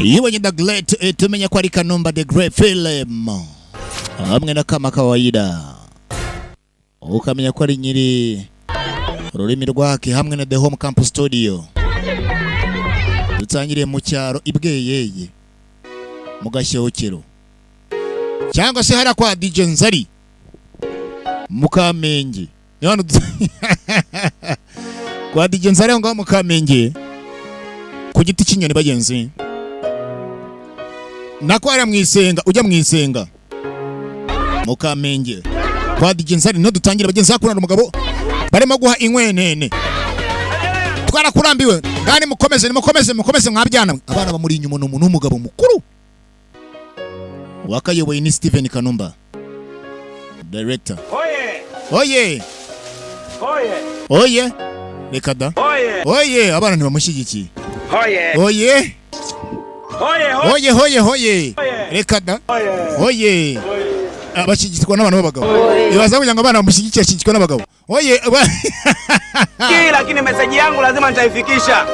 Iwe the great tumenya kwa Kanumba the great film. Hamwe na kama kawaida. Ukamenya kwa nyiri ururimi rwake hamwe na The Home Campus Studio. Dutangiriye mu cyaro ibweyeye mu Gashyokero cyangwa se hara kwa DJ Nzari mu Kamenge. Yano kwa DJ Nzari ngo mu Kamenge ku giti cy'inyoni bagenzi. Nakwara mwisenga ujya mwisenga mu Kamenge kwa DJ Nzari no dutangira bagenzi hakurana umugabo barimo guha inkwenene. Twarakurambiwe ngani mukomeze mwabyana abana bamuri inyuma n'umuntu w'umugabo mukuru wakayoboye ni Steven Kanumba director. Oye reka da oye abana ntibamushyigikiye. Oye reka da oye abashigikirwa n'abantu b'abagabo. Ibaza kugira ngo abana bamushyigikiye ashigikirwa n'abagabo. Oye lakini message yangu lazima nitaifikisha.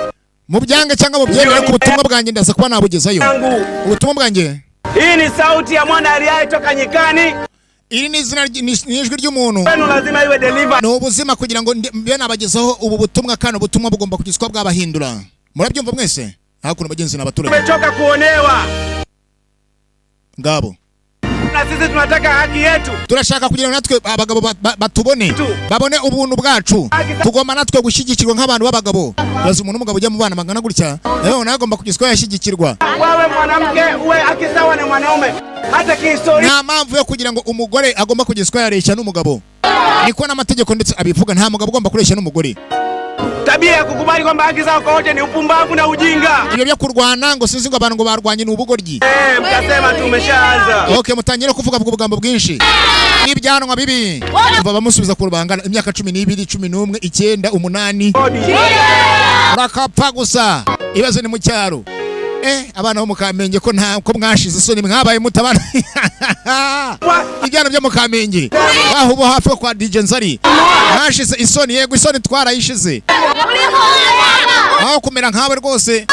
Mu byange cyangwa mu byemera ku butumwa bwanjye ndaza kuba nabugezayo. Ubutumwa bwanjye. Hii ni sauti ya mwana aliyetoka nyikani. Iri ni izina n'ijwi ry'umuntu. Beno lazima iwe deliver. No ubuzima kugira ngo mbe nabagezaho ubu butumwa kandi ubutumwa bugomba kugizwa bw'abahindura. Murabyumva mwese? Hakuna bagenzi n'abaturage. Tumechoka kuonewa. Ngabo. Na sisi tunataka haki yetu. Turashaka kugira natwe abagabo batubone babone ubuntu bwacu. Tugomba natwe gushyigikirwa nk'abantu b'abagabo. Bazi umuntu umugabo ujya mu bana magana gutya. Nawe nagomba kugizwa yashyigikirwa. Wewe mwanamke uwe akisawa na mwanaume. Hata kihistoria. Nta mpamvu yo kugira ngo umugore agomba kugizwa yareshya n'umugabo. Niko n'amategeko ndetse abivuga nta mugabo ugomba kureshya n'umugore. Tabia ya kukubali kwamba haki zao kwa wote ni upumbavu na ujinga. Ibyo byo kurwana ngo sinzi ngo abantu ngo barwanye n'ubugoryi. Mtasema tumeshaanza. Okay, mutangira kuvuga ubugambo bwinshi. N'ibyanwa bibi. Umva bamusubiza ku rubangana imyaka 12, 11, 9, 8. Rakapfa gusa. Ibaze ni mu cyaro. Abana bo mu Kamenge ko nta ko mwashize isoni mwabaye mutabana. Ibyana byo mu Kamenge. Aho bo hafi kwa DJ Nzari. Mwashize isoni yego isoni twarayishize. Aho kumera nkawe rwose.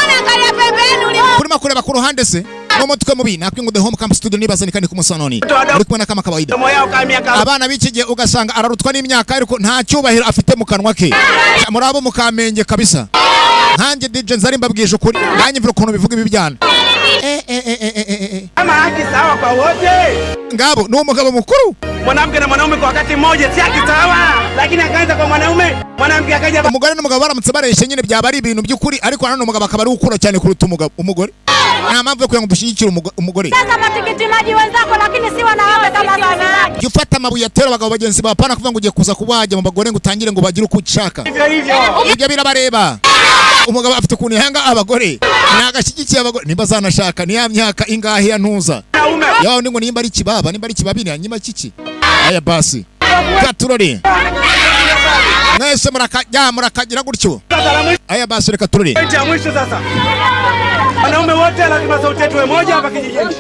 Kurima kureba ku ruhande se. No mutwe mubi nakwe ngo The Home Campus Studio nibaza nikani ku musanoni. Uri kubona kama kawaida. Abana bikije ugasanga ararutwa n'imyaka ariko nta cyubahiro afite mu kanwa ke. Murabo mu Kamenge kabisa. Hanjye DJ Nzari mbabwije ukuri nanyimvira ukuntu bivuga ibi byana. Ama haki sawa kwa wote. Ngabo ni umugabo mukuru. Mwanamke na mwanaume kwa wakati mmoja si haki sawa. Lakini akaanza kwa mwanaume, mwanamke akaja. Umugore n'umugabo baramutse bareshye nyine byaba ari ibintu by'ukuri ariko nano umugabo akaba ari ukura cyane kuruta umugore. Nta mpamvu yo kugira ngo dushyigikire umugore. Sasa matikiti maji wenzako lakini si wanawake kama wanawake. Jya ufata amabuye atera abagabo bagenzi bapana kuvuga ngo ugiye kuza kubajya mu bagore ngo utangire ngo bagire uko ushaka. Ibyo birabareba. Umugabo afite ukuntu yanga abagore nagashyigikiye abagore nimba zanashaka ni ya myaka ingahe ya ntuza yawe ngo nimba ari kibaba nimba ari kibabini nyima kiki aya basi katurore mwese murakagira gutyo aya basi reka turore mwisho sasa. Wanaume wote lazima sauti yetu iwe moja hapa kijijini.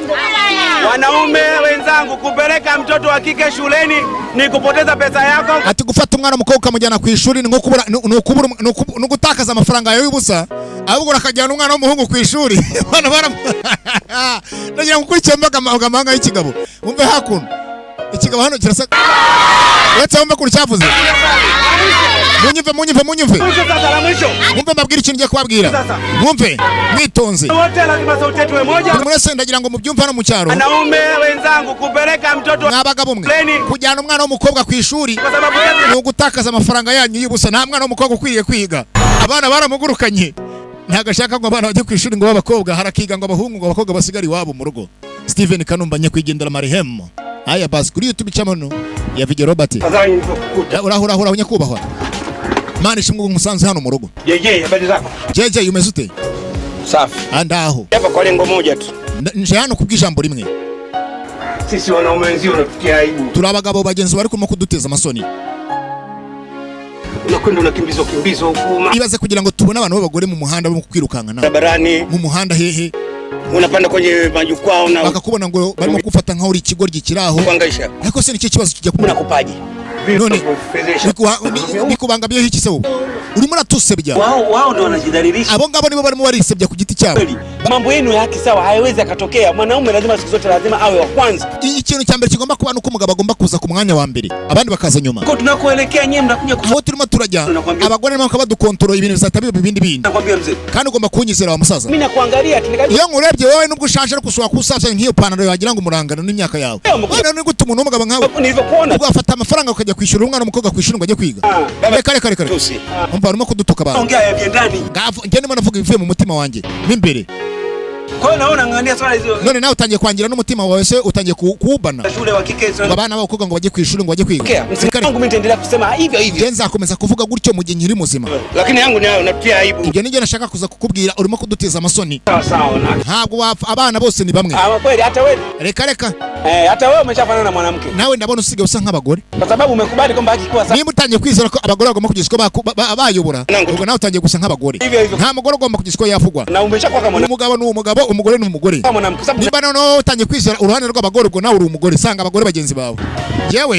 Wanaume wenzangu, kupeleka mtoto wa kike shuleni ni kupoteza pesa yako. Ati gufata umwana mukobwa ukamujyana ku ishuri ni nko gutakaza amafaranga yawe y'ubusa. Ahubwo rakajyana umwana w'umuhungu ku ishuri. Bana nagira ngukurikiye amahanga y'ikigabo. Umve hakuno. Ikigabo hano kirasa. Wetse wumva kuri cyavuze. Munyumve. Mwumve mbabwira ikintu ngiye kubabwira. Mwumve mwitonze. Wote lazima sauti yetu iwe moja. Mwese ndagira ngo mubyumve hano mu cyaro. Wanaume wenzangu, kupeleka mtoto mwabagabo mwe kujyana umwana w'umukobwa ku ishuri no gutakaza amafaranga yanyu y'ubusa. Nta mwana w'umukobwa ukwiye kwiga. Abana baramugurukanye. Ntagashaka ngo abana bajye ku ishuri ngo babakobwa harakiga ngo abahungu ngo abakobwa basigari wabo mu rugo. Steven Kanumba nyakwigendera marehemu. Aya basi kuri YouTube channel ya Video Robert. Urahura unyakubahwa. Mani shimwe umusanze hano mu rugo. Habari zako? Umeze ute? Safi. Andaho. Hapa kwa lengo moja tu. Nje hano kubw'ijambo rimwe. Sisi wanaume wenzio unatutia aibu. Turabagabo bagenzi bari kuma kuduteza amasoni. Unakwenda unakimbizo huko. Ibaze kugira ngo tubone abantu b'abagore mu muhanda bo kwirukanka na. Barabarani. Mu muhanda hehe. Unapanda kwenye majukwaa na bakakubona ngo barimo gufata nka uri ikigoryi kiraho. Ariko se ni kibazo kijya kumuna kupaji. None bikubangamye iki se wowe urimo ratusebya wao ndo wanajidhalilisha abo ngabo nibo barimo barisebya ku giti cyabo Mambo yenu ya haki sawa hayawezi akatokea. Mwanaume lazima siku zote lazima awe wa kwanza. Ikintu cya mbere kigomba kuba nuko umugabo agomba kuza ku mwanya wa mbere abandi bakaza nyuma. Ko tunakoelekea nyewe mnakuja aho turimo turajya abagore nabo badukontorora ibintu bizatabiye bibindi bindi. Nakwambia mzee. Kandi ugomba kunyizera wa musaza. Mimi nakuangalia iyo ngurebye wowe nubwo ushanje ariko uswa kusaza nk'iyo panaro yagira ngo umurangano n'imyaka yawe. Wewe ni gute umuntu w'umugabo nkawe nilivyokuona ugafata amafaranga ukajya kwishura umwana umukobwa kwishura ngo ajye kwiga. Kare. Umva urimo kudutokabana. Ongea yagendani. Njye ndimo navuga ibivuye mu mutima wanjye mimbere. Kwa naona ngania swala hizo. None nawe utangiye kwangira n'umutima wawe se utangiye kuubana. Shule wa kike sio. Abana b'abakobwa ngo bajye kwishura ngo bajye kwiga. Msikangu mimi nitaendelea kusema hivyo. Nje nzakomeza kuvuga gutyo mu gihe nkiri muzima. Lakini yangu nayo natia aibu. Ibyo nige nashaka kuza kukubwira urimo kudutiza amasoni. Sawa. Ntabwo abana bose ni bamwe. Kweli hata wewe. Reka. Hata wewe umeshafanana na mwanamke. Nawe ndabona usigaye usa nk'abagore. Kwa sababu umekubali kwamba hakikuwa sawa. Niba utangiye kwizera ko abagore bagomba kugiswa bayobora. Ubwo nawe utangiye gusa nk'abagore. Nta mugore ugomba kugiswa yafugwa. Na umeshakuwa kama umugabo n'umugabo, umugore n'umugore. Niba noneho utangiye kwizera uruhande rw'abagore ubwo nawe uri umugore sanga abagore bagenzi bawe. Yewe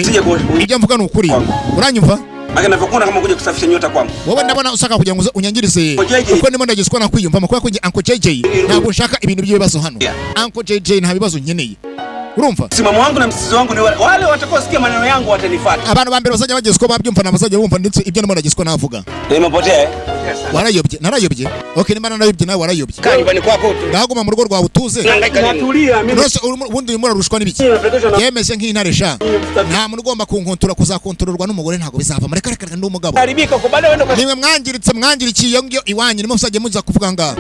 ibyo mvuga ni ukuri. Uranyumva? Aka navyokuona kama kuja kusafisha nyota kwangu. Wowe ndabona usaka kugira ngo unyangirize. Uko ndimo ndagiswa na kwiyumva makwa ko Uncle JJ. Ntabwo nshaka ibintu by'ibibazo hano. Uncle JJ nta bibazo nkeneye. Urumva? Simamo wangu na msizi wangu ni wale watakaosikia maneno yangu watanifuata. Abantu bambere bazajya bagiswa babyumva na bazajya bumva ndetse ibyo ndimo ndagiswa navuga. Nimepotea. Warayobye, narayobye. Okay, nimba narayobye nawe warayobye. Kandi bani kwako tu. Ndaguma mu rugo rwawe utuze. Natulia mimi. Rose ubundi urimo urarushwa n'ibiki? Yemeze nk'intare sha. Nta muntu ugomba kunkontora kuzakontororwa n'umugore ntago bizava. Mareka ndi umugabo. Haribika ko bale wendo kwa. Nimwe mwangirikiye ngyo iwanyu nimwe musajye muza kuvuga nga.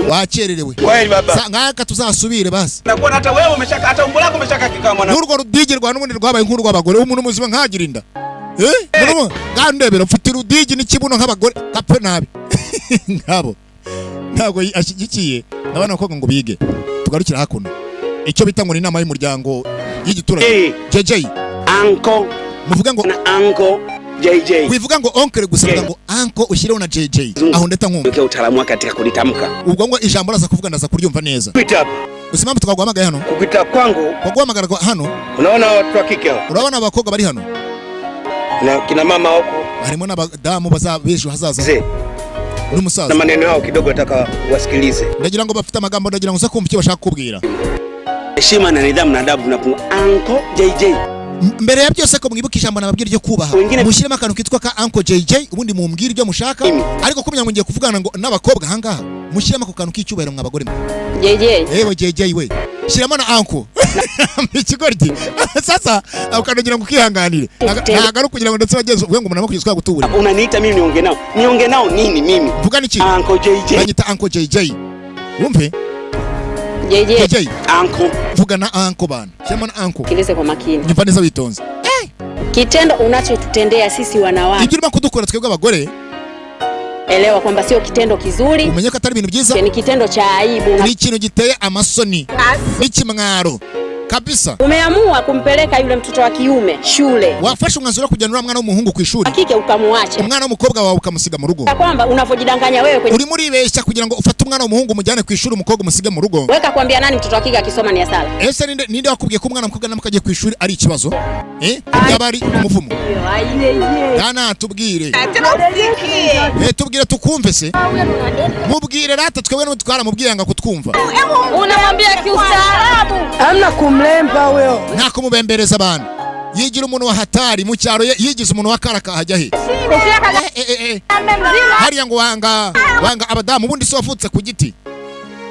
Wakererewe. Kweli baba. Ngaka tuzasubire basi. Nakuona hata wewe umeshaka hata umbo lako umeshaka kikama mwana. N'urwo rudigirwa n'ubundi rwabaye nk'uru rw'abagore. Umuntu muzima nkagirinda. Murumo ngandebera mfite urudigi n'ikibuno nk'abagore kapfe nabi. Ngabo ntabwo ashyigikiye abana bakobwa ngo bige tugarukira hakuno icyo bita ngo ni inama y'umuryango y'igiturage JJ Uncle muvuga ngo na Uncle JJ wivuga ngo oncle gusa vuga ngo uncle ushyireho na JJ aho ndeta nkumva uke utaalamu katika kulitamka ubwo ngo ijambo raza kuvuga ndaza kuryumva neza kwita usimama tukaguhamagara hano kukwita kwangu kuguhamagara hano unaona watu wa kike urabona abakobwa bari hano na kina mama huko harimo n'abadamu bazabesho hazaza n'umusaza na maneno yao kidogo nataka wasikilize. Ndagira ngo bafite amagambo ndagira ngo uza kumva icyo bashaka kubwira. Heshima na nidhamu na adabu na Uncle JJ. Mbere ya byose ko mwibuka ijambo nababwira ryo kubaha. Mushyiremo akantu kitwa ka Uncle JJ ubundi mumbwira ibyo mushaka ariko kumenya ngo ngiye kuvugana ngo n'abakobwa hangaha mushyiremo ako kantu k'icyubahiro mw'abagore. JJ. Ewe JJ we. Shyiramo na Uncle. Ikigoryi. Sasa ukandagira ngo kihanganire. Ntago ari kugira ngo ndetse bageze uvuga ngo umuntu amakugizwa gutubura. Unaniita mimi niongee nao. Niongee nao nini mimi? Vuga niki? Uncle JJ. Banyita Uncle JJ. Wumve? JJ. Uncle. Vuga na Uncle bana. Shyiramo na Uncle. Kileze kwa makini. Nyumva neza witonze. Kitendo unachotutendea sisi wanawake. Ibyo urimo kudukora twebwe abagore. Elewa kwamba sio kitendo kizuri. Umenye ko atari ibintu byiza. Ni kitendo cha aibu. Ni ikintu giteye amasoni. N'ikimwaro. Kabisa. Umeamua kumpeleka yule mtoto wa kiume shule. Wafashe umwanzuro kujyanura mwana w'umuhungu ku ishuri. Hakika ukamuacha. Umwana w'umukobwa wawe ukamusiga mu rugo. Kwamba unavojidanganya wewe kwenye. Uri muri beshya kugira ngo ufate umwana w'umuhungu mujyane ku ishuri umukobwa umusige mu rugo. Weka kwambia nani mtoto wa kike akisoma ni asala. Ese ninde wakubwiye ko umwana w'umukobwa namakagiye ku ishuri ari ikibazo? Yabari umuvumo. Kana tubwire. Tubwire tukumve se. Mubwire rata twebwe no twaramubwiye ngo kutwumva. Unamwambia kiustaarabu. Hamna kumlemba huyo. Nta kumubembereza abantu. Yigira umuntu wa hatari mu cyaro yigize umuntu wa karaka hajya he. Hariya ngo wanga abadamu ubundi se wavutse ku giti.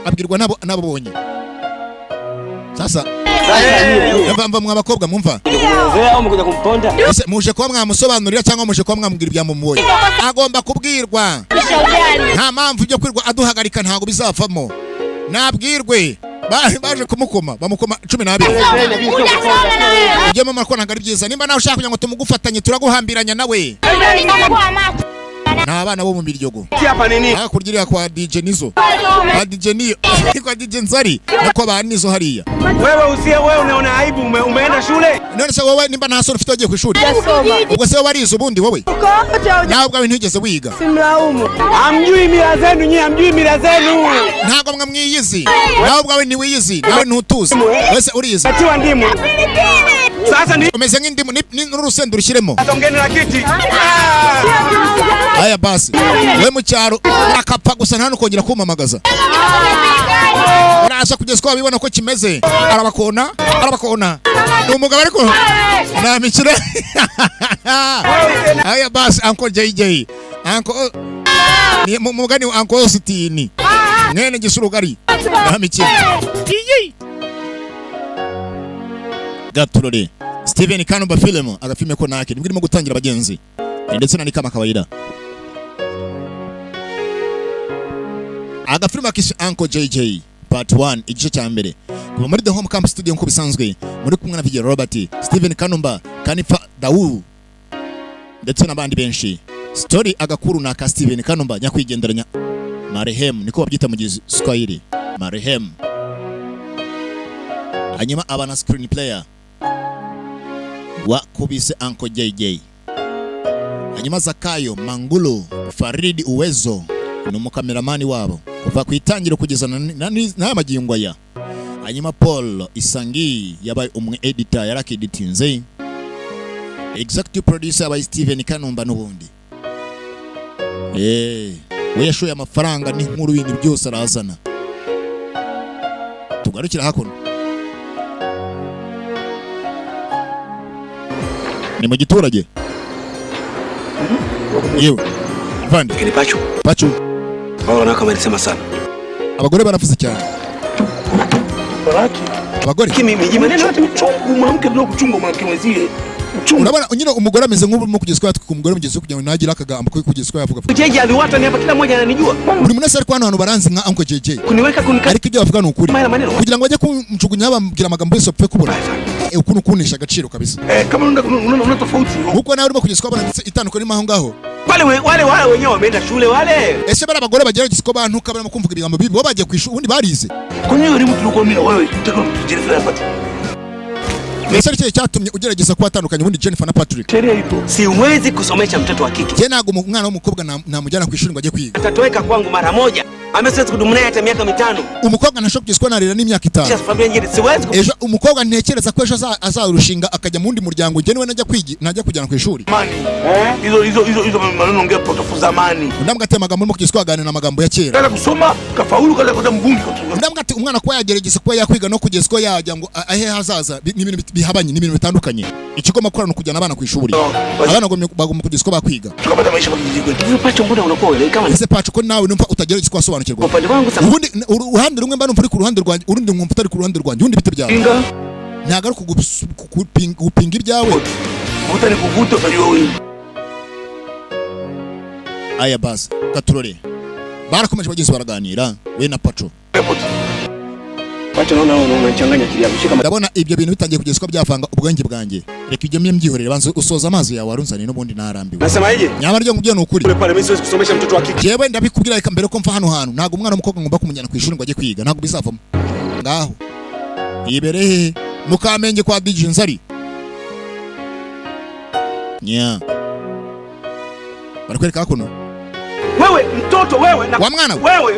Abwirwa nabonye. Sasa mva mwabakobwa mumva. Mkuja kumponda. Ese muje kuba mwamusobanurira cyangwa muje kuba mwamubwira ibya mumuboye. Agomba kubwirwa. Nta mpamvu byo kwirwa aduhagarika ntago bizavamo. Nabwirwe. Baje kumukoma bamukoma 12. Ujye mama ko ntagari byiza nimba nawe ushaka kugira ngo tumugufatanye turaguhambiranya nawe. Na abana bo mu miryogo. Hapa nini? Kurgira kwa DJ Nizo. Kwa DJ Niyo. Kwa DJ Nzari nako abanizo hariya. Wewe unaona aibu umeenda shule? None se wowe nimba nta soni ufite wagiye ku ishuri. Ubwo se warize ubundi wowe. Nawe ubwo ntigeze wiga. Simlaumu. Amjui mila zenu nyinyi, amjui mila zenu. Ntago mwamwiyizi. Nawe ubwo ntiwiyizi. Nawe ntutuzi. Wese uriyizi. Atiwa ndimu. Sasa ni umeze nk'indimu n'urusenda urushyiremo. Atongene na kiti. Aya basi. We mu cyaro nakapa gusa nta nukongera kumamagaza. uraza kugeza ko babibona ko kimeze. Arabakona umugabo ariko nta mikino. Aya basi Uncle JJ Uncle ni mugani wa Uncle Austin mwene gisurugari nta mikino. Gaturore Steven Kanumba film agafilme ko nake nibwo irimo gutangira abagenzi ndetse na nikama kawaida. Agafilme kisi Uncle JJ Part 1 igice cya mbere kuva muri The Home Camp Studio nko bisanzwe muri kumwe na Vigil Robert, Steven Kanumba, Kanifa Dawu ndetse n'abandi benshi. Story agakuru na ka Steven Kanumba nyakwigenderanya Marehemu niko babyita mu Kiswahili Marehemu. Hanyuma abana screen player wa kubise Uncle JJ. Hanyuma Zakayo Mangulo Faridi Uwezo n'umukameramani wabo kuva ku itangiro kugeza na magingo aya. Hanyuma Paul Isangi yabaye umwe editor yarakiditinze. Executive producer by Steven Kanumba n'ubundi. We yashoye amafaranga n'inkuru ibintu byose arazana. Tugarukira hakuno. Ni mu giturage. Yewe. Vande. Ni Pacho. Bwana kama alisema sana. Abagore barafuze cyane. Baraki. Abagore. Kimi miji maneno yote mchungu mwanamke ndio kuchunga mwanamke mwenzie. Urabona nyine umugore ameze nk'ubu kugezwa ku mugore mugeze kugira ngo nagira akagambo ko kugezwa yavuga. JJ aliwata ni hapa kila mmoja ananijua. Buri munsi ariko hano baranzi nka Uncle JJ. Kuniweka ariko ibyo bavuga ni ukuri. Kugira ngo bajye kumcugunya bambwira amagambo yose opfe kubura. Ukuntu kunisha agaciro kabisa. Kama una tofauti. Huko nawe urimo kugezwa bana itandukanye maho ngaho. Wale wenyewe wameenda shule wale. Ese bara abagore bagera gisiko bantu kabana kumvuga ibigambo bibi bo bagiye kwishuri ubundi barize. Kunyewe uri mtu uko mimi wewe utaka kujifunza hapa. Mesari cyo cyatumye ugerageza kubatandukanya ubundi Jennifer na Patrick. Siwezi kusomesha mtoto wa kike. Je, nago umwana w'umukobwa namujyana ku ishuri ngo ajye kwiga. Atatoweka kwangu mara moja. Amesema kudumu naye hata miaka 5. Umukobwa ntashobora kugezwa narira n'imyaka 5. Siwezi. Ejo umukobwa ntekereza ko ejo azarushinga akajya mu wundi muryango njye niwe najya kujyana ku ishuri. Mani. Hizo maneno ongea potofu zamani. Ndambwa ate magambo mo kugezwa agane na magambo ya kera. Kala kusoma kafaulu kala kuta mbungi kwa. Ndambwa ati umwana kwa yagerageza kuba yakwiga no kugezwa yajya ngo ahe hazaza n'ibintu bihabanye n'ibintu bitandukanye. Ikigoma korana kujyana abana ku ishuri. Abana bagomba kugezwa bakwiga. Tukapata maisha makijijwe. Hizo Pacho mbona unakuwa wewe kama ese Pacho ko nawe numva utagerageza kwasobanukirwa. Upande wangu sasa. Ubundi uruhande rumwe mbano mpuri ku ruhande rwanjye urundi mwumva utari ku ruhande rwanjye undi bite byawe. Ntago ari kugupinga ibyawe. Utari kuvuta utajua wewe. Aya basi Gaturore. Barakomeje bagenzi baraganira we na Pacho. Pacho naona unachanganya akili yako. Shika ndabona ibyo bintu bitangiye kugezwa byavanga ubwenge bwanjye. Reka ibyo myimbyihorere banze usoza amazi yawe arunzane n'ubundi narambiwe. Nasema yeye. Nyamara ryo ngubyo n'ukuri. Kule pale mimi siwezi kusomesha mtoto wa kike. Jewe ndabikubwira reka mbere ko mfa hano hantu. Ntago umwana w'umukobwa ngomba kumujyana ku ishuri ngo ajye kwiga. Ntago bizavamo. Ngaho. Iberehe mukamenge kwa DJ Nzari. Nya. Barakwereka hakuno. Wewe mtoto wewe na wa mwana wewe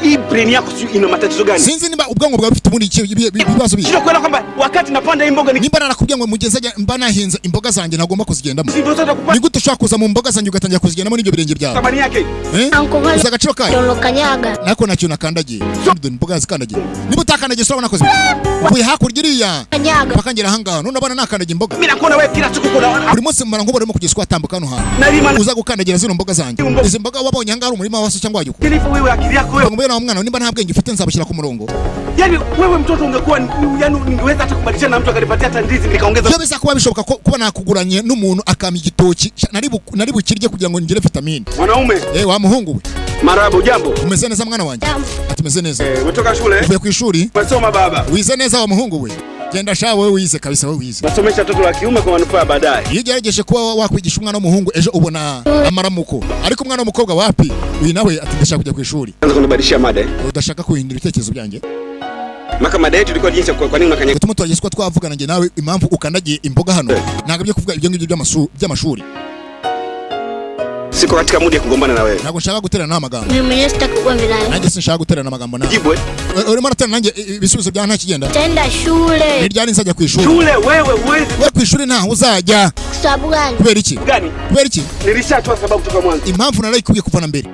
hii brain yako ina matatizo gani? Sinzi nimba ubwango bwawe bufite ubundi ibibazo bibi. Sio kwenda kwamba wakati napanda imboga nimba narakubwiye ngo mugezaje mba nahinza imboga zanjye nagomba kuzigendamo. Ni gute ushaka kuza mu mboga zanjye ugatangira kuzigendamo n'ibyo birenge byawe? Kabani yake. Uza agaciro kayo. Kanyaga. Nako nacyo nakandagiye. Imboga zikandagiye. Niba utakandagiye sura nakoze. Ubuye hakurya iriya. Kanyaga. Bakangera hanga none abana nakandagiye imboga. Mimi nakona wewe kila siku kuna. Buri munsi mbara ngo barimo kugezwa atambuka hano hantu. Uza gukandagira zino mboga zanjye. Izi mboga wabonye hanga ari umurima wase cyangwa wajye. Kilifu wewe akili yako wewe. Ngombe na umwana nimba nta bwenge ufite nzabashyira ku murongo. Yaani wewe mtoto ungekuwa yani ungeweza hata kubadilishana na mtu akanipatia hata ndizi nikaongeza. Byo bisa kuba bishoboka kuba nakuguranye n'umuntu akama igitoki nari bukirye kugira ngo ngire vitamine. Mwanaume. Wa muhungu we. Marabo jambo. Umeze neza mwana wanjye? Atumeze neza. Umetoka shule? Uvuye ku ishuri? Umesoma baba. Wize neza wa muhungu we. Genda sha wewe wize kabisa wewe wize. Basomesha mtoto wa kiume kwa manufaa baadaye. Iyo ugerageje kuba wakwigisha umwana w'umuhungu ejo ubona amaramuko. Ariko umwana w'umukobwa wapi? Uyu nawe atindashaka kujya ku ishuri. Anza kunibadilishia mada. Udashaka kuhindura ibitekerezo byanjye. Maka mada yetu ilikuwa jinsi kwa nini unakanya. Gutuma twagiye kwa twavugana nge nawe impamvu ukandagiye imboga hano. Ntabwo byo kuvuga ibyo ngibyo by'amashuri. Siko katika mudi ya kugombana na wewe. Ntabwo nshaka guterana n'amagambo. Mimi mwenyewe sitakugombana nawe. Nanjye sinshaka guterana n'amagambo nawe. Jibu. Urimo ratana nanjye ibisubizo bya nta kigenda. Tenda shule. Niryani nzajya ku ishuri. Shule wewe. We ku ishuri ntaho uzajya. Sababu gani? Kubera iki? Gani? Kubera iki? Nilishatoa sababu toka mwanzo. Impamvu narayikubiye kuva na mbere.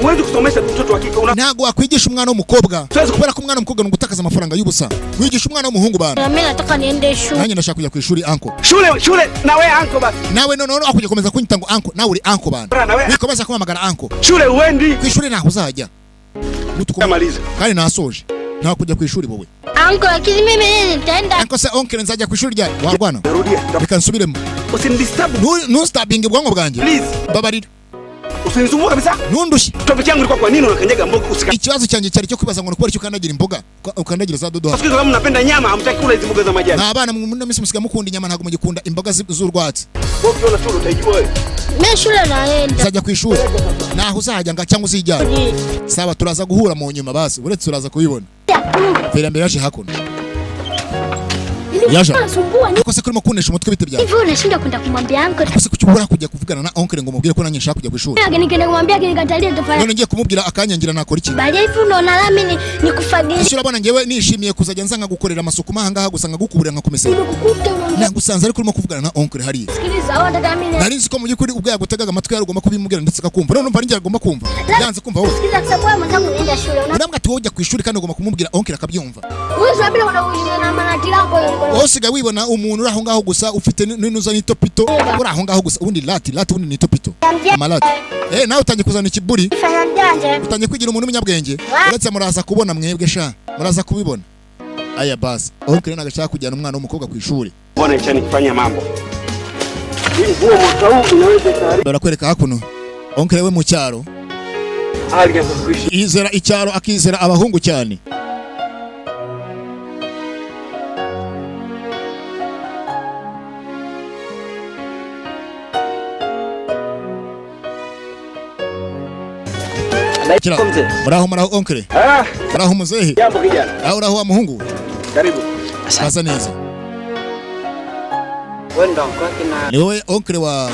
Uwezi kusomesha mtoto wa kike ntago wakwigisha umwana w'umukobwa kubera ko umwana w'umukobwa ngutakaza amafaranga y'ubusa wigisha umwana w'umuhungu bana Mimi nataka niende shule. nanjye ndashaka kujya ku ishuri anko shule nawe anko basi nawe none akujya komeza kunyita ngo anko nawe uri anko bana wikomeza kumamagara anko shule uendi ku ishuri naho uzajya maliza kandi nasoje nta kujya ku ishuri wowe Anko lakini mimi nitaenda. anko se onkel nzajya ku ishuri rya warwana narudia reka nsubiremo usinidisturb ntustabinge ubwonko bwanjye please babarira usinisumbua kabisa ntundushye topic yangu ilikuwa kwa nini unakanyaga mboga usika ikibazo cyanjye cyari cyo kwibaza ngo ukora icyo ukandagira imboga ukandagira za dodo siku kama mnapenda nyama hamtaki kula hizo mboga za majani na abana mu minsi musiga mukunda inyama ntago mugikunda imboga z'urwatsi wewe ukiona shule utaijua wewe Mimi shule naenda. uzajya ku ishuri naho uzajya nga cyangwa uzijyana saba turaza guhura mu nyuma basi uretse turaza kubibona Terambere yaje hakuno yaje ariko se kurimo kunesha umutwe bite byawe Hivi unashinda kwenda kumwambia uncle. ariko se kucyubura kujya kuvugana na onkel ngo mubwire ko nanjye nshaka kujya ku ishuri Nigenda kumwambia kinikatalia tofauti. none ngiye kumubwira akanyangira nakora iki Bali hivi unaona mimi nikufagilia. ese urabona ngewe nishimiye kuzajya nza nkagukorera amasuku mahanga gusa nkagukuburira nkakumesera Nikukuta unaongea. nagusanze ariko urimo kuvugana na onkel hariya Sikiliza wewe nataka mimi. nari nzi ko mu by'ukuri ubwo yagutegaga amatwi yarugomba kubimubwira ndetse akakumva none numva ninjye agomba kumva yanze kumva wowe Sikiliza kwa sababu mwenzangu naenda shule. urambwa ati wowe ujya ku ishuri kandi ugomba kumubwira onkel akabyumva Wewe sababu unakuja na manati lako hiyo. wowe usigaye wibona umuntu uri aho ngaho gusa ufite n'inuza n'itopito uri aho ngaho gusa ubundi lati ubundi ni itopito amalati nawe utangiye kuzana ikiburi Fanya mjanja. utangiye kwigira umuntu w'umunyabwenge uretse muraza kubona mwebwe sha muraza kubibona aya basi onkel nagashaka kujyana umwana w'umukobwa ku ishuri mbona icha nikifanya mambo hii huo mwaka huu inaweza karibu barakwereka hakuno onkel we mu cyaro hali ya kuishi yizera icyaro akizera abahungu cyane muraho onkel muraho muzehe jambo kijana aho uraho wa muhungu karibu sasa neza wenda kwake na ni wewe onkel wa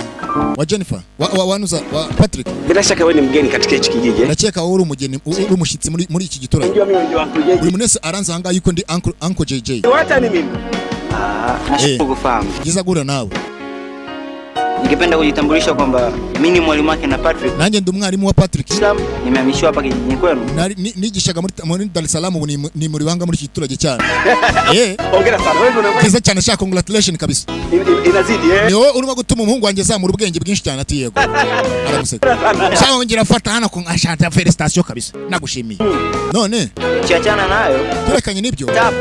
Jennifer wa Patrick bila shaka wewe ni mgeni katika hichi kijiji ndakeka wowe uri umugeni uri umushyitsi muri iki giturage unajua mimi ndio uncle JJ buri munese aranza hanga yuko ndi uncle JJ wacha ni mimi nashukuru kufahamu. giza gura nawe Ningependa kujitambulisha kwamba mimi ni mwalimu wake na Patrick. nanjye ndi umwarimu wa Patrick Islam nimehamishwa hapa kijijini kwenu. nigishaga muri Dar es Salaam ubu ni muri banga muri iki giturage cyane ongera sana wewe ndio kiza cyane shaka congratulations kabisa inazidi ni wowe urimo gutuma umuhungu wanjye zamura ubwenge bwinshi cyane ati yego araguseka cyangwa ngira fata hano ko ngashata felicitation kabisa nagushimiye none Kiachana nayo turekanye nibyo tapu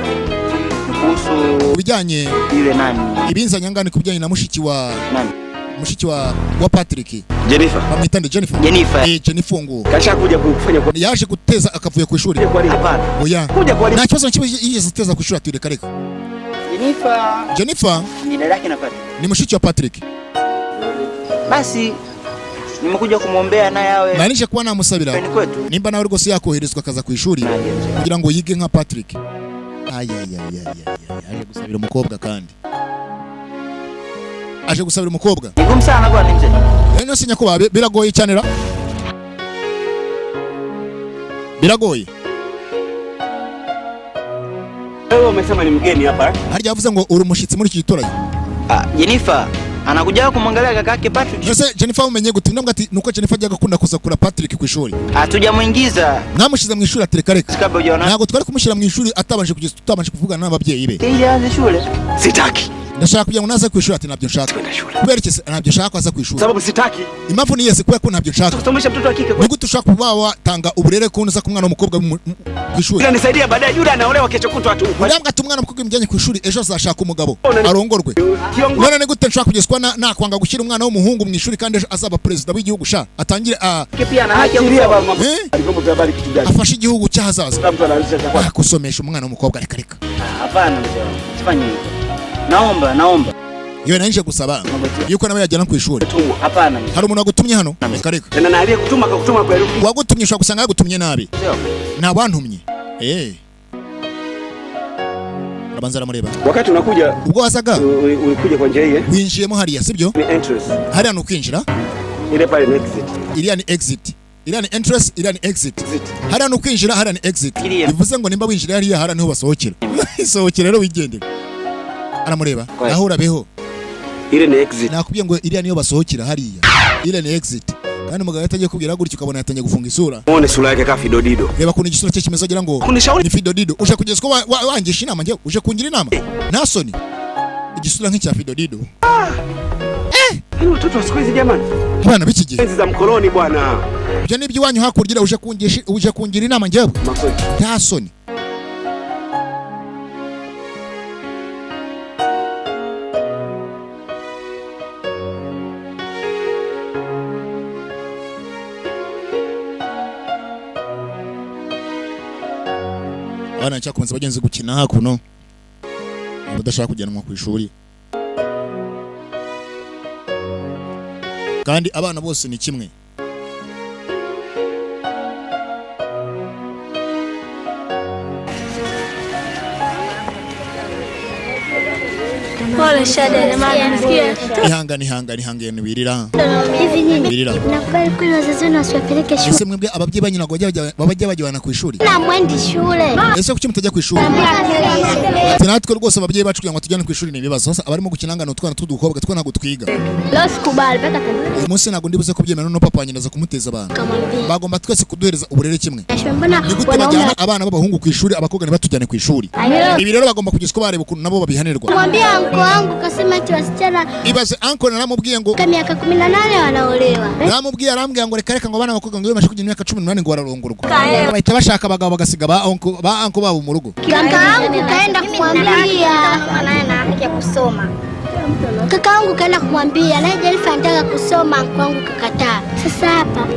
kuhusu bijyanye yule nani ibinzanya ngani kubijyanye na mushiki wa nani mushiki wa Patrick Jennifer bamwitande Jennifer Jennifer ngo kasha kuja kufanya kwa yaje guteza akavuye ku ishuri hapana oya kuja kwa nta kibazo nkibe yigeze guteza ku ishuri atireka reka Jennifer ni dada yake na Patrick. ni mushiki wa Patrick Basi nimekuja kumwombea naye awe nanishe kuba namusabira ni kwetu. nimba nawe rwose yakoherezwa akaza ku ishuri kugira ngo yige nka Patrick aje gusabira umukobwa kandi aje gusabira umukobwa Ngumu sana kwa nje. none sinya ko biragoye cyane ra biragoye wewe umesema ni mgeni hapa harya yavuze ngo uri umushitsi muri iki giturage Jennifer anakuja kumwangalia kaka yake Patrick. Nose Jennifer umenye gute ndambwa ati nuko Jennifer ajya gakunda kuza kura Patrick ku ishuri Hatujamuingiza namushize mu ishuri atereka reka kabla hujaona. ntago twari kumushyira mu ishuri tutabanje kuvugana n'ababyeyi be Ili aanze shule. sitaki ndashaka kugira ngo naze ku ishuri ati ntabyo nshaka kubera iki ntabyo nshaka aza ku ishuri sababu sitaki impamvu ni yese kubera ko ntabyo nshaka kusomesha mtoto wa kike ni gute ushaka kuba watanga uburere ko uza ku mwana w'umukobwa ku ishuri ila nisaidia baadaye yule anaolewa kesho kutwa tu ndambwa ati umwana w'umukobwa imujyanye ku ishuri ejo azashaka umugabo arongorwe none ni gute nshaka kugezwa nakwanga gushyira umwana w'umuhungu mu ishuri kandi ejo azaba perezida w'igihugu sha atangire Pia na haki ya kusoma. alivyomo vya habari kitu gani afashe igihugu cy'ahazaza mtu anaanzisha cha kwake kusomesha umwana w'umukobwa reka reka Hapana mzee wangu. Sifanye hivyo. Naomba. yewe nanjye gusaba yuko nawe yajyana ku ishuri Hapana. hari umuntu wagutumye hano reka reka tena na aliyekutuma akakutuma kwa herufi wagutumye ushobora gusanga yagutumye nabi ntabantumye arabanza aramureba wakati unakuja ubwo wazaga ulikuja kwa njia hii winjiyemo hariya sibyo ni entrance hariya ni ukwinjira ile pale ni exit iriya ni exit iriya ni entrance iriya ni exit hariya ni ukwinjira hariya ni exit Iriya. bivuze ngo nimba winjira hariya hariya niho basohokera isohokera rero wigendera aramureba naho urabeho ile ni exit nakubwiye ngo iriya niyo basohokera hariya iriya ni exit kandi umugabo yatagiye kubwira gutyo ukabona yatangiye gufunga isura. Muone sura yake ka Fidodido. Reba kuntu igisura cye kimeze agira ngo ni Fidodido. Uje kugeza ko wangisha inama njye uje kungira inama. Nta soni. Igisura nk'icya Fidodido. Ni mtoto siku hizi jamani. Bwana biki gihe. Enzi za mkoloni bwana. Byo nibyo wanyu hakurgira uje kungira inama njye. Nta soni. Abana cyakomeza bagenze gukina hakuno. Badashaka kujyanwa ku ishuri. Kandi abana bose ni kimwe. Pole Shade na mama nisikia. Ihangane birira. Hivi nyinyi. Birira. Nakubali kweli wazazi wenu wasiwapeleke shule. Ese mwebwe ababyeyi banyu nago babajya bajyana ku ishuri. Na mwendi shule. Ese kuki mutajya ku ishuri? Natwe rwose ababyeyi bacu kugira ngo tujyane ku ishuri ni ibibazo. Sasa abarimo gukinangana utwana tudukobwa twa nago twiga. Leo sikubali peka tena. Uyu munsi nago ndibuze kubyemera no papa wanyinaza kumuteza abana. Bagomba twese kuduhereza uburere kimwe. Mbona bajyana abana b'abahungu ku ishuri abakobwa nibatujyane ku ishuri. Ibi rero bagomba kugizwa bareba ukuntu nabo babihanirwa. Mwambie anko wangu kasema ati wasichana ibaze anko naramubwiye ngo kama miaka 18 wanaolewa. Namubwiye arambwiye ngo reka ngo abana bakobwa ngo bamashye kugira imyaka 18 ngo bararongorwa. Bahita bashaka abagabo bagasiga ba anko babo mu rugo. Kaka wangu kaenda kumwambia anaanza kusoma. Kaka wangu kaenda kumwambia naye Jerifa anataka kusoma, anko wangu kakataa. Sasa hapa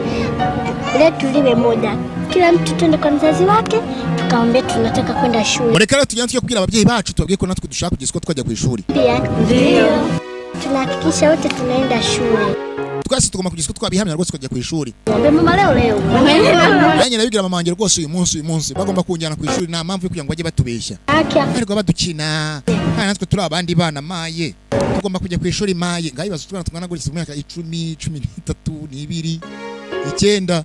leo tuliwe moja. Kila mtu twende kwa mzazi wake tukaombe tunataka kwenda shule. Mureka rero tujye kubwira ababyeyi bacu tubabwiye ko natwe dushaka kugezwa twajya ku ishuri. Ndio. Tunahakikisha wote tunaenda shule. Twese tugomba kugezwa twabihamya rwose kujya ku ishuri. Ngombe mama leo. Nanjye nabigira mama wanjye rwose uyu munsi bagomba kunjyana ku ishuri nta mpamvu yo kugira ngo bajye batubeshya. Ariko badukina. Kandi natwe turi abandi bana maye. Tugomba kujya ku ishuri maye. Ngayibaza twana tungana gutse mu myaka 10, 13, 2, 9.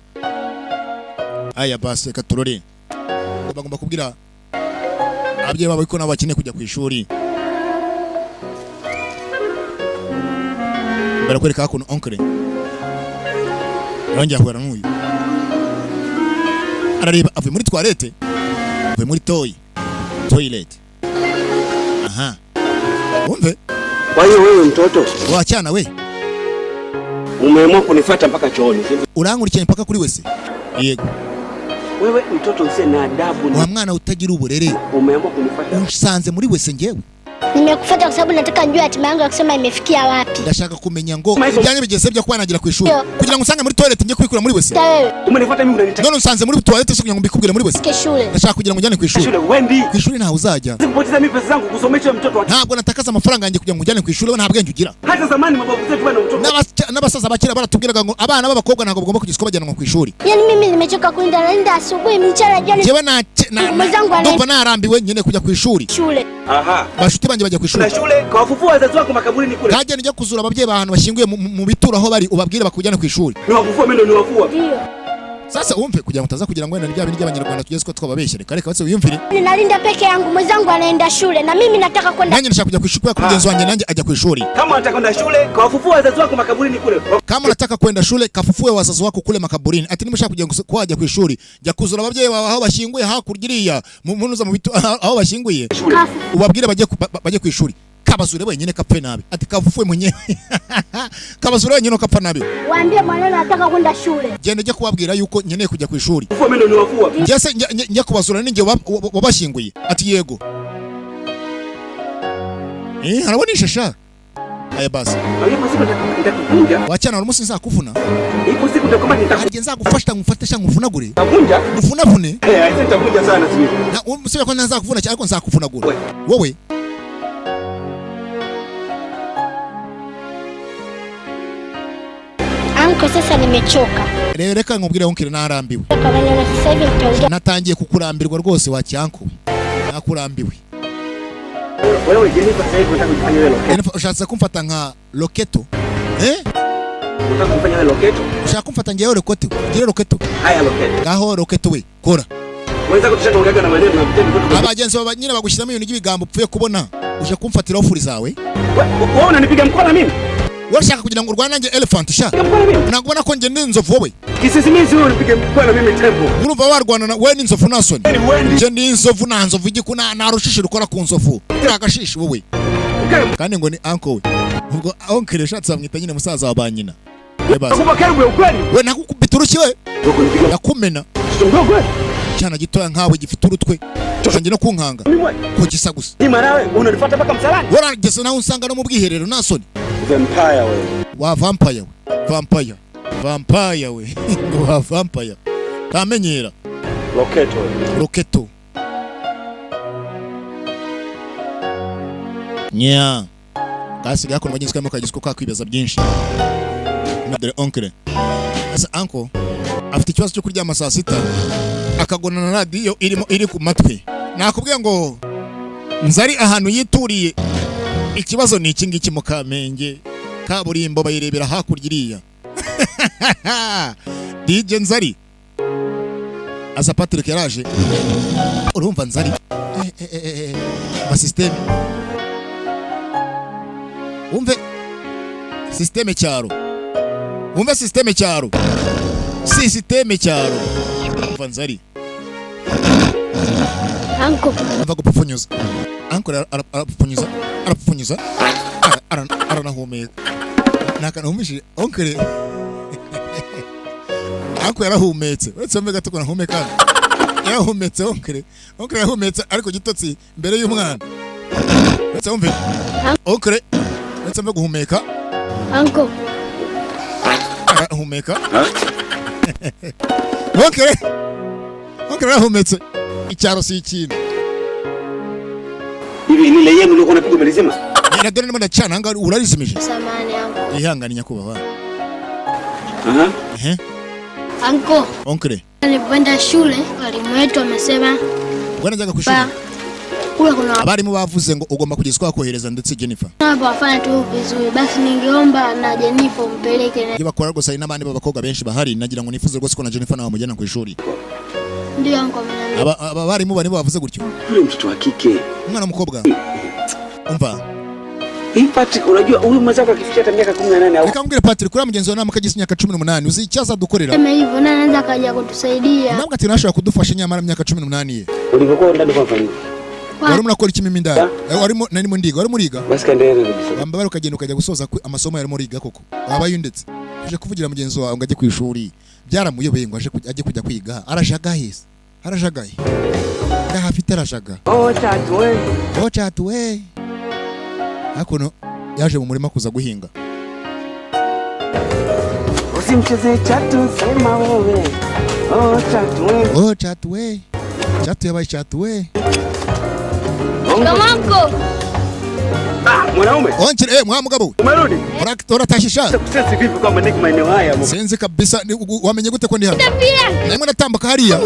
Aya basi reka turore. Bagomba kubwira ababyeyi babo ko nabo bakeneye kujya ku ishuri. Barakwereka hakuno onkre. Yongera kuhura n'uyu. Arareba avuye muri toilette. Avuye muri toilet. Aha. Umve. Kwa hiyo wewe mtoto, Wachana we. Umeamua kunifuata mpaka chooni. Urankurikiranye mpaka kuri wese. Yego. Wewe mtoto usiye na adabu. Wa mwana utagira uburere. Umeamua kunifuata. Unsanze muri wese ngewe. Nimekufuata kwa sababu nataka njue hatima yangu ya kusoma imefikia wapi. Ndashaka kumenya ngo ibyanyu bigeze byo kwanagira ku ishuri. Kugira ngo usange muri toilet ngiye kwikura muri wese. Umenifuata mimi unanitaka. None unsanze muri toilet se kugira ngo mbikubwire muri wese. Shule. Ndashaka kugira ngo njyane ku ishuri. Shule wendi. Ku ishuri ntaho uzajya. Sikupoteza mimi pesa zangu kusomesha mtoto wako. Ntabwo natakaza amafaranga yanjye kugira ngo njyane ku ishuri we nta bwenge ugira. Hata zamani mababu zetu bana mtoto. N'abasaza bakira baratubwiraga ngo abana b'abakobwa ntabwo bagomba kugizwa bajyanwa ku ishuri. Yaani mimi nimechoka kwenda asubuhi mchana jioni. Jewe ndumva narambiwe nyine kujya ku ishuri. Shule. Aha. Bashuti banje bajya ku ishuri. Na shule kawafufua wazazi wako makaburini kule. Kaje njya kuzura ababyeyi bahantu bashinguye mu bituro aho bari ubabwire bakujyana ku ishuri. Niwafufua mimi ndo niwafua. Ndio. Sasa umve kugira ngo utaza kugira ngo wenda n'ibya bindi by'abanyarwanda tugeze ko twababeshere. Reka base wiyumvire. Ninalinda peke yangu, mwenzangu anaenda shule na mimi nataka kwenda. Nanjye nashaka kujya ku ishuri kwa mugenzi wanjye nanjye ajya ku ishuri. Kama unataka kwenda shule kawafufua wazazi wako makaburini kule. Kama unataka kwenda shule kafufue wazazi wako kule makaburini. Ati nimeshaka kujya kwajya ku ishuri. Jya kuzura ababyeyi bawe aho bashinguye hakuririya munuza mu bitu aho bashinguye. Ubabwire bajye ku ishuri. Kabazure wenyine kapfe nabi. Ati kavufue mwenyewe. Kabazure wenyine kapfa nabi. Waambie mwanao nataka kwenda shule. Genda njye kubabwira yuko nyeneye kujya ku ishuri. Kufua mimi ndo niwafua. Jese njye kubazura ninjye wabashinguye. Ati yego. Harabonisha sha. Aya basi. Ipo siku nitakukunja. Wachana urumunsi nzakuvuna. Ipo siku nitakwambia nitakukunja. Harije nzagufasha ngufate nguvunagure. Nitakunja? Nguvunavune? Aise nitakunja sana siku. Na umusebe ko nzakuvuna cyane ko nzakuvunagura. Wowe Anko sasa nimechoka. rero reka nkubwire onkire narambiwe. Kama na sasa hivi nitaongea. Natangiye kukurambirwa rwose wacyankuwe. Nakurambiwe. Wewe Jennifer sasa hivi unataka kufanya wewe loketo. Ushatse kumfata nka loketo. Unataka kufanya wewe loketo? Ushaka kumfata ngewe loketo. Ngire loketo. Haya loketo. Ngaho loketo we. Kora. Wenza kutushangaga na maneno na vitendo vyote. Abagenzi baba nyine bagushyiramo ibintu by'ibigambo upfuye kubona. Uje kumfatira ofuri zawe. Wewe unanipiga mkono mimi? Urashaka kugira ngo urwane nanjye elephant sha? Nagubona ko nge n'inzovu wowe. Kisisimizi wewe unipige bwana mimi tempo. Urumva warwana na wewe n'inzovu nasoni. Nje ni inzovu na nzovu igikuna na rushishi rukora ku nzovu. Uragashishi wowe. Kandi ngo ni uncle we. Ubwo uncle yashatse amwita nyine musaza wa banyina. Kuba karibu ukweli. We nakukubita urushyi we. Nakumena. Cyana gitoya nkawe gifite urutwe. Cyanje no kunkanga. Ko gisa gusa. Ni marawe unanifuata paka msalani. Warageze nawe unsanga no mu bwiherero nasoni. Vampire we. Wa vampire we. Vampire. Vampire we. Wa vampire. Kamenyera. Roketo we. Roketo. Nya. Kasi gako nabagizwe mu kagisiko kakwibaza byinshi. Madre oncle. Asa uncle afite ikibazo cyo kuryama saa sita akagona na radio iri ku matwi. Nakubwiye ngo Nzari ahantu yituriye. Ikibazo ni iki ngiki mu Kamenge. Kaburimbo bayirebera hakurya iriya. DJ Nzari. Asa Patrick yaraje. Urumva Nzari? Ba system. Umve system cyaro. Umve system cyaro. System cyaro. Umva Nzari. Uncle. Ava gupfunyuza. Uncle arapfunyuza. Arapfunyuza. Aranahumeka. Nakanahumishije oncle. Uncle yarahumetse. Uretse mbega gato kunahumeka. Yarahumetse oncle. Oncle yarahumetse ariko gitotsi mbere y'umwana. Uretse umve. Oncle. Uretse mbega guhumeka. Uncle. Arahumeka. Oncle. Oncle yarahumetse. Icyaro si ikintu. Hivi ni leye ndio unapiga malizima? Nina dore ndimo ndacana hanga urarizimije. Samani uncle. Ihangani nyakubaha. Aha. Uncle. Oncle. Nilipoenda shule, walimu wetu wamesema Bwana jaga kushika. Kule kuna Abarimu bavuze ngo ugomba kugizwa kohereza ndetse Jennifer. Nabo wafanya tu vizuri. Basi ningeomba na Jennifer umpeleke. Niba kwa rwose ari nabandi babakobwa benshi bahari nagira ngo nifuze rwose ko na Jennifer nawe mujyana ku ishuri. Ndio uncle mnaniambia. Aba barimu bari bavuze gutyo. Yule mtoto wa kike. Umwana mukobwa. Umva. Hii Patrick unajua huyu mwenzako akifikia hata miaka 18 au. Nikamwambia Patrick kuri mugenzi wa namaka gisi myaka 18 uzichaza dukorera. Kama hivyo na anaanza kaja kutusaidia. Nabwo ati nashaka kudufasha nyamara myaka 18 ye. Ulivyokuwa ndani kwa mfano. Wari mnakora iki mimi ndani? Warimo nani mundiga? Wari muriga? Basi kaendelea kabisa. Bamba bari ukagenda ukajya gusoza amasomo yari muriga koko. Wabaye ndetse. Uje kuvugira mugenzi wawe ngo ajye ku ishuri. Byaramuyobeye ngo ajye kujya kwiga. Arajagahise. Arajagaye. Ndahafite arajaga. Chatu we. Hakuno yaje mu murima kuza guhinga. Usimcheze chatu sema wewe. Chatu we. Chatu yabaye chatu we. Kamanko. Mwanaume. Onchire mwa mugabo. Umerudi? Uratashisha. Kusensi vipi kama niko maeneo haya? Senze kabisa wamenye gute ko ndi hano. Namwe natambuka hariya.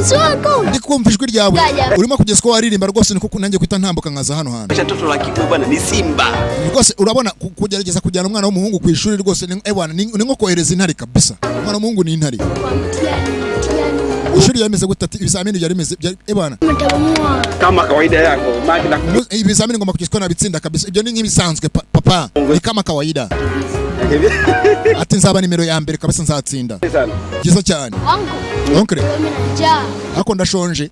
Ndi kumva ijwi ryawe. Urimo kugeza ko waririmba rwose niko nanjye kwita ntambuka nkaza hano hano. Mtoto la kike bwana ni Simba. Rwose urabona kugerageza kujyana umwana w'umuhungu ku ishuri rwose ni nko kohereza intare kabisa. Umwana w'umuhungu ni intare. Ishuri yameze gute ibizamini byari meze bwana. Kama kawaida yako. Ibizamini ngomba kugizwa na bitsinda kabisa. Ibyo ni nk'ibisanzwe papa. Ni kama kawaida. Ati nzaba nimero ya mbere kabisa nzatsinda. Giza cyane. Oncle. Ako ndashonje.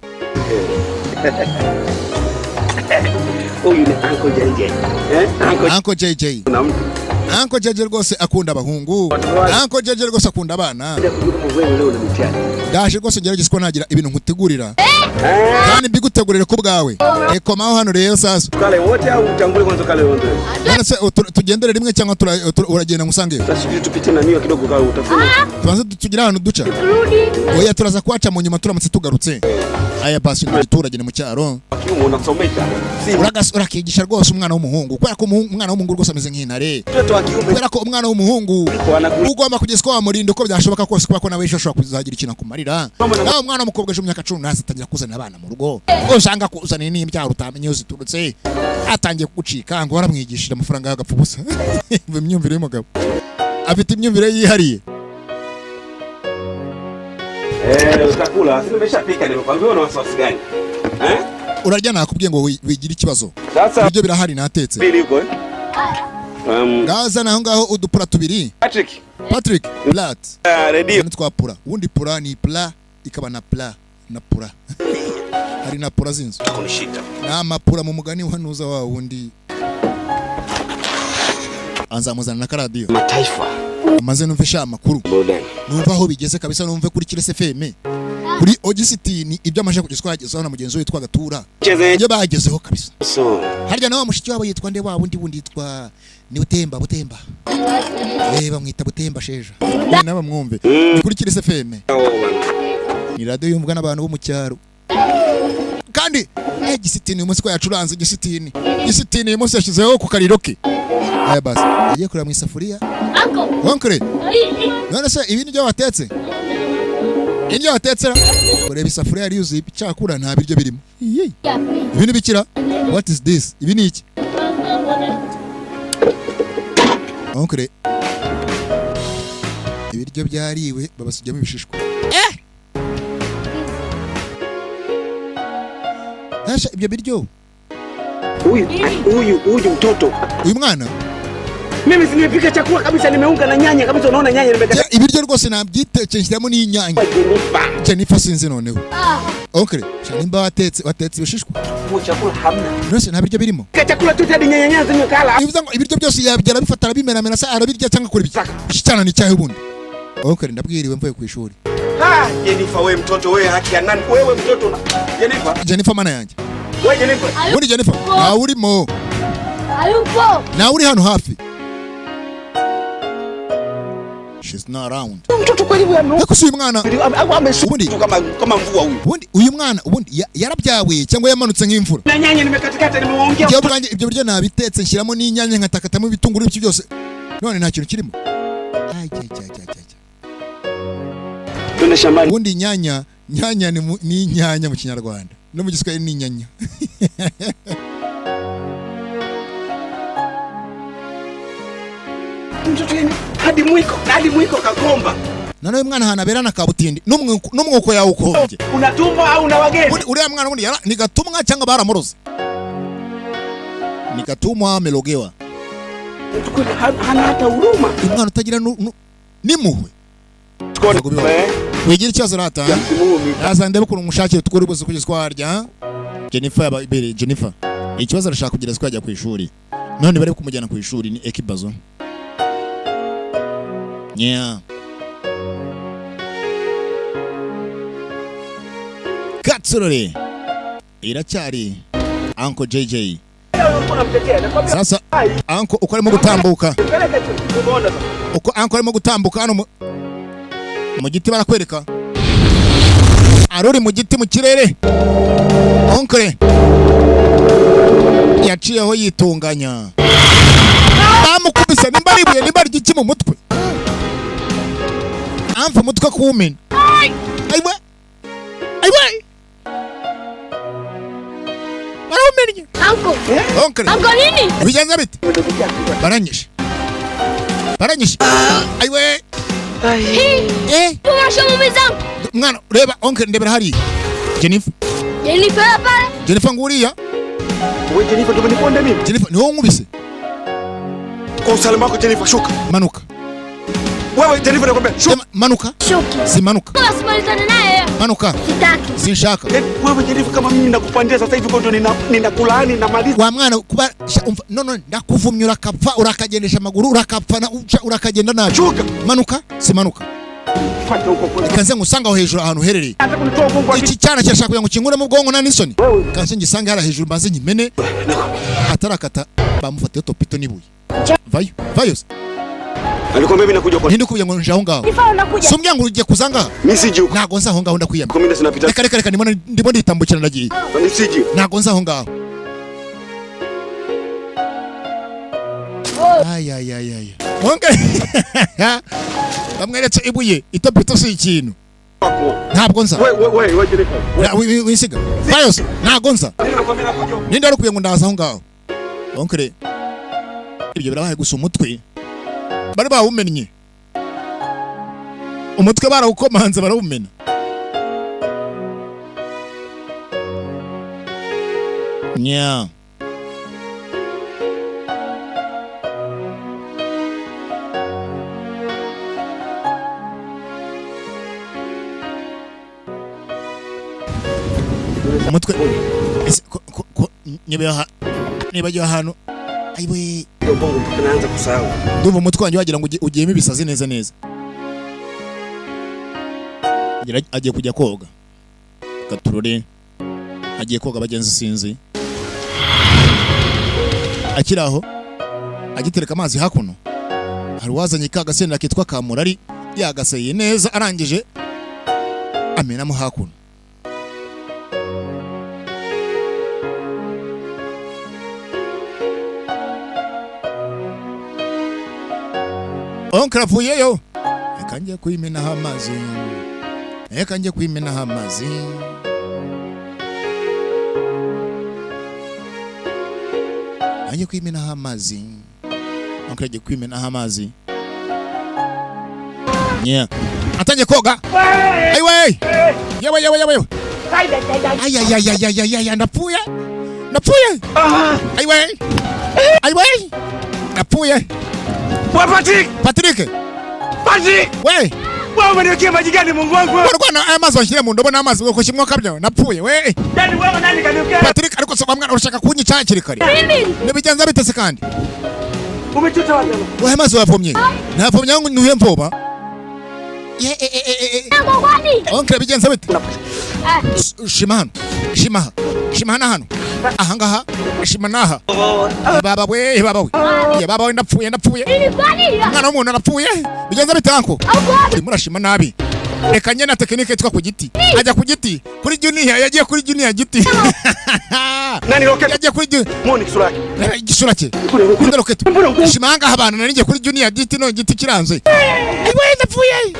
Huyu ni Uncle JJ. Uncle JJ. Uncle JJ rwose akunda abahungu. Uncle JJ rwose akunda abana. Ndaje rwose ngerageza ko nagira ibintu nkutegurira. Kandi mbigutegurire ko bwawe. Komaho hano rero sasa. Kale wote au utangule kwanza kale wote. None se tugendere rimwe cyangwa uragenda ngusange. Tasubiri tupite na niyo kidogo kale utafuna. Tuanze tugira hano duca. Oya turaza kwaca mu nyuma turamutse tugarutse. Aya basi n'abaturage ni mu cyaro. Umuntu akusomesha. Urakigisha rwose umwana w'umuhungu. Kubera ko umwana w'umuhungu rwose ameze nk'intare. Kubera ko umwana w'umuhungu ugomba kugezwa wa murindo ko byashoboka kose kuba ko nawe ishobora kuzagira ikintu akumarira. Nawe umwana w'umukobwa ejo myaka 10 atangira kuzana abana mu rugo. Usanga kuzana n'imbyaro utamenye uziturutse. Atangiye kugucika ngo waramwigishije amafaranga y'agapfu busa. Imyumvire y'umugabo. Afite imyumvire yihariye. Utakula, sisi nimeshapika nimekwambia una wasiwasi gani? Urarya nakubwiye ngo wigira ikibazo. Ibyo birahari natetse. Bili uko Gaza naho ngaho udupura tubiri. Patrick Plat. Radio. Nitwa pura. Undi pura ni pla ikaba na pla na pura. Hari na pura zinzo. Kunishita. Na mapura mu mugani uhanuza wa wundi. Anzamuzana na karadio. Mataifa. Amaze numvisha amakuru. Numva aho bigeze kabisa numve kuri Kirese FM. Kuri Ogisitini ibyo amaje kugiswa yagezeho na mugenzi we yitwa Gatura. Ibyo bagezeho kabisa. Harya nawe mushiki wabo yitwa nde wa wundi yitwa ni Butemba. Bamwita Butemba sheja. Naba mwumve. Kuri Kirese FM. Ni radio yumvwa n'abantu bo mu cyaro. Kandi Gisitini umunsi ko yacuranze Gisitini uyu munsi yashizeho ku kariroke. Aya basi agiye kurira mu isafuriya. Onkre none se ibintu byo watetse indyo watetse ureba isafuriya yari yuzuye cyakura nta biryo birimo. Ibintu bikira what is this ibi ni iki? Onkre ibiryo byariwe babasujyamo ibishishwa. Nasha ibyo biryo Huyu mtoto. Uyu mwana Mimi nimepika chakula kabisa nimeunga na nyanya kabisa unaona nyanya nimekata. Ibiryo rwose nabyiteke nshyiramo n'inyanya. Jennifer sinzi noneho. Okay, Shanimba watetse ibishishwa. Mu chakula hamna. Nose nta biryo birimo. Chakula chote hadi nyanya zenye kala. Bivuze ngo ibiryo byose yabyara bifatara bimeramena sa arabirya cyangwa kuri bitaka. Cyana ni cyahe bundi. Okay, ndabwiriwe mvuye ku ishuri. Jennifer wewe mtoto wewe haki ya nani? Wewe mtoto na Jennifer mana yanjye. Wewe Jennifer. Muri Jennifer. Na urimo. Ayupo. Na uri hano hafi. She's not around. Mtoto kweli wewe ame. Yakusuye mwana. Ubundi kama mvua huyu. Uyu mwana yarabyawe cyangwa yamanutse nk'imvura. Na nyanya nimekatakata nimeongea. Ibyo bwanjye ibyo biryo nabitetse nshyiramo n'inyanya nkatakatamo ibitunguru n'ibyo byose. None nta kintu kirimo. Tuna shambani. Ubundi nyanya ni inyanya mu Kinyarwanda. No mu Giswahili ni inyanya. Mtoto hadi mwiko kagomba. None mwana hanaberana kabutindi n'umwuko yawe ukonje. Unatumwa au una wageni? Uriya mwana ubundi ni gatumwa cyangwa baramuroze. Ni gatumwa amelogewa. Hana hata huruma. Umwana utagira nimuhwe. Wigira ikibazo rata. Yaza ndebe ukuntu umushakire tukuri bose kugiswarya. Jennifer. Ikibazo arashaka kugira twajya ku ishuri. None bari kumujyana ku ishuri ni ekibazo. Yeah. Katsurore. Iracyari Uncle JJ. Sasa Uncle uko arimo gutambuka. Uncle arimo gutambuka hano mu giti barakwereka. Aruri mu giti mu kirere. Uncle yaciyeho yitunganya. Bamukubise nimba ribuye nimba ryiki mu mutwe. Amva mutwe kuwumena. Aiwe. Barawumennye. Uncle nini? Bigenza bite? Baranyishe. Aiwe. Tumasho mumizangu. Mwana reba Uncle ndebera hari. Jennifer hapa. Jennifer nguriya. Wewe Jennifer ndio uniponda mimi? Jennifer ni wewe ngubise. Kwa usalama wako Jennifer shuka. Manuka. Wewe Jennifer nakwambia shuka. Manuka. Si manuka. Usimalizane naye. Manuka. Sitaki. Si shaka. Wewe Jennifer kama mimi nakupandia sasa hivi ndio ninakulaani na maliza. Wa mwana kuba no ndakuvumya urakapfa urakagendesha amaguru urakapfa na urakagenda nabi. Shuka. Manuka. Si manuka. Fata huko kwa. Kanze ngusanga aho hejuru ahantu herereye. Hata kunitoa ubongo wa iki cyana cyashaka kugira ngo kingure mu bwongo na nisoni. Kanze ngisanga hara hejuru mbanze nyimene. Atarakata bamufatiye topito nibuye. Vayo. Alikwambia mimi nakuja kwa. Nindi kubuye ngo njaho ngaho. Sumbya ngo ugiye kuzanga. Misiji huko. Nago nzaho ngaho ndakwiyama. Kwa mimi sinapita. Reka ndimo nditambukira ndagiye. Misiji. Nago nzaho ngaho. Ay. Wonge. Bamweretse ibuye itopito si ikintu. Ntabwo nza. We Jennifer. Wisiga. Vayo. Nago nza. Nindi ari kuye ngo ndaza aho ngaho. Onkere. Ibyo birabaye gusa umutwe. Bari bawumennye. Umutwe barawukomanze barawumena. umutwe nibagiwe ahantu ayiwe ubongo tunaanza kusahau. ndumva umutwe wanjye wagira ngo ugiyemo ibisazi neza neza. Agiye kujya koga gaturore, agiye koga bagenzi sinzi. Akiraho agitereka amazi hakuno, hari wazanye ka gasenda kitwa kamurari, yagaseye neza arangije amenamo hakuno. Onkra vuyeyo ekangiye kuyimenaho amazi, ekangiye kuyimenaho amazi. Angiye kuyimenaho amazi, onkra agiye kuyimenaho amazi. Yeah, atangiye koga. Aiwe yewe ay ndapfuye aiwe ndapfuye. Patrick we wewe umeniwekea maji gani Mungu wangu? Urwana amazi washyire mu ndobo n'amazi uko kimwe kabyo napfuye we. Dani wewe nani kaniwekea? Patrick ariko soma mwana urashaka kunyica hakiri kare. Nibigenza bitese kandi. Umechuta wapi? Wewe amazi wavomye. Navomye ngo nuhe mvoba. Onkre bigenza bite? Shimana hano. Ahangaha shimanaha. Baba we baba we ndapfuye. Mwana w'umuntu arapfuye. Bigenza bitanko. Urimo urashima nabi. Reka nyene na tekinike twa ku giti. Ajya ku giti. Kuri Junior yagiye kuri Junior giti. Nani rocket? Yagiye kuri Junior. Moni kisura yake. Gisura cye. Kunda rocket. Shimanga habana nari ngiye kuri Junior giti no giti kiranze. Aiwe ndapfuye.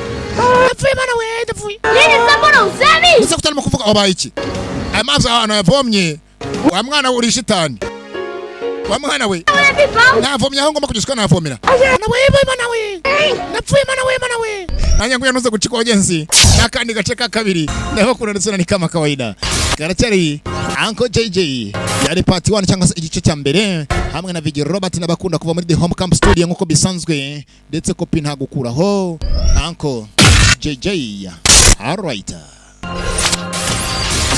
Ndapfuye mana we ndapfuye. Nini sambona usemi? Musa kutalima kuvuga wabaye iki? Amazi ahantu yavomye. Wa mwana uri shitani. Wa mwana we. Navomye aho ngomba kugishika navomera. Mana we. Napfuye mana we. Nanya nguya nuze gucika wagenzi. Nakandi gace ka kabiri. Ndaho kuraritsana ni kama kawaida. Karacyari Uncle JJ. Yari part 1 cyangwa se igice cya mbere hamwe na Vigi Robert n'abakunda kuva muri The Home Camp Studio nkuko bisanzwe ndetse kopi nta gukuraho Uncle JJ. All right.